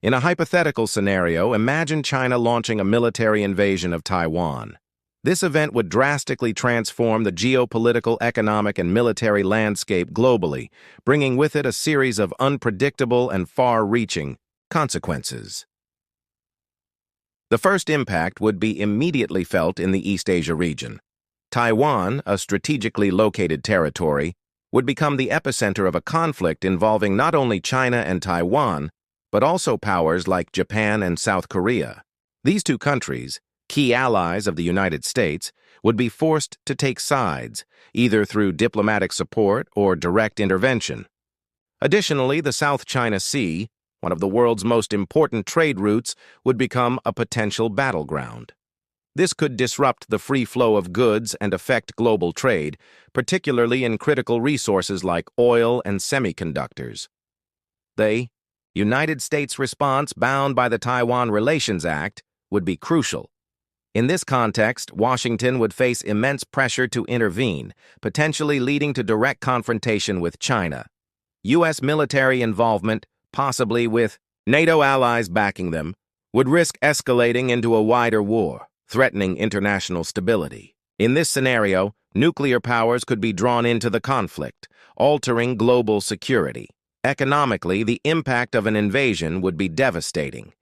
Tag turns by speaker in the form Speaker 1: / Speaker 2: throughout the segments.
Speaker 1: In a hypothetical scenario, imagine China launching a military invasion of Taiwan. This event would drastically transform the geopolitical, economic, and military landscape globally, bringing with it a series of unpredictable and far-reaching consequences. The first impact would be immediately felt in the East Asia region. Taiwan, a strategically located territory, would become the epicenter of a conflict involving not only China and Taiwan, but also powers like Japan and South Korea. These two countries, key allies of the United States, would be forced to take sides, either through diplomatic support or direct intervention. Additionally, the South China Sea, one of the world's most important trade routes, would become a potential battleground. This could disrupt the free flow of goods and affect global trade, particularly in critical resources like oil and semiconductors. The United States response, bound by the Taiwan Relations Act, would be crucial. In this context, Washington would face immense pressure to intervene, potentially leading to direct confrontation with China. U.S. military involvement, possibly with NATO allies backing them, would risk escalating into a wider war, threatening international stability. In this scenario, nuclear powers could be drawn into the conflict, altering global security. Economically, the impact of an invasion would be devastating.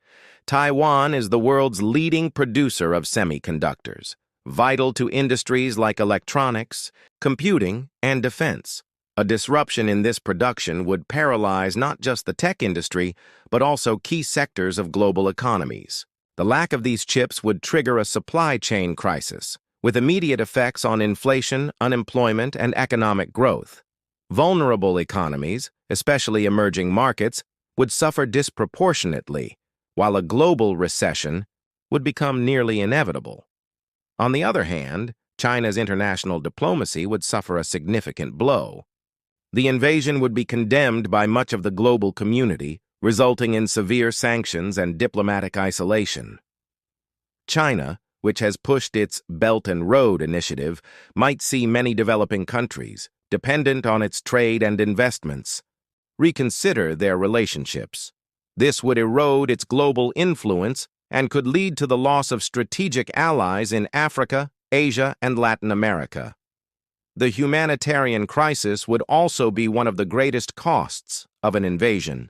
Speaker 1: Taiwan is the world's leading producer of semiconductors, vital to industries like electronics, computing, and defense. A disruption in this production would paralyze not just the tech industry, but also key sectors of global economies. The lack of these chips would trigger a supply chain crisis, with immediate effects on inflation, unemployment, and economic growth. Vulnerable economies, especially emerging markets, would suffer disproportionately, while a global recession would become nearly inevitable. On the other hand, China's international diplomacy would suffer a significant blow. The invasion would be condemned by much of the global community, resulting in severe sanctions and diplomatic isolation. China, which has pushed its Belt and Road initiative, might see many developing countries, dependent on its trade and investments, reconsider their relationships. This would erode its global influence and could lead to the loss of strategic allies in Africa, Asia, and Latin America. The humanitarian crisis would also be one of the greatest costs of an invasion.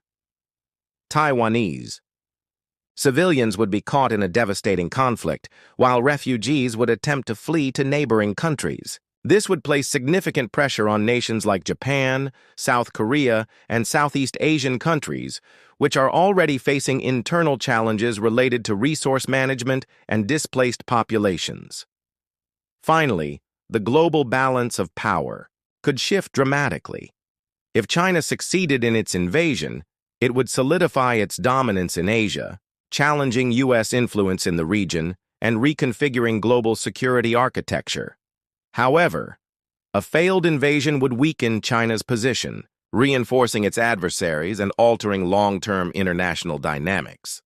Speaker 1: Taiwanese. Civilians would be caught in a devastating conflict, while refugees would attempt to flee to neighboring countries. This would place significant pressure on nations like Japan, South Korea, and Southeast Asian countries, which are already facing internal challenges related to resource management and displaced populations. Finally, the global balance of power could shift dramatically. If China succeeded in its invasion, it would solidify its dominance in Asia, challenging U.S. influence in the region and reconfiguring global security architecture. However, a failed invasion would weaken China's position, reinforcing its adversaries and altering long-term international dynamics.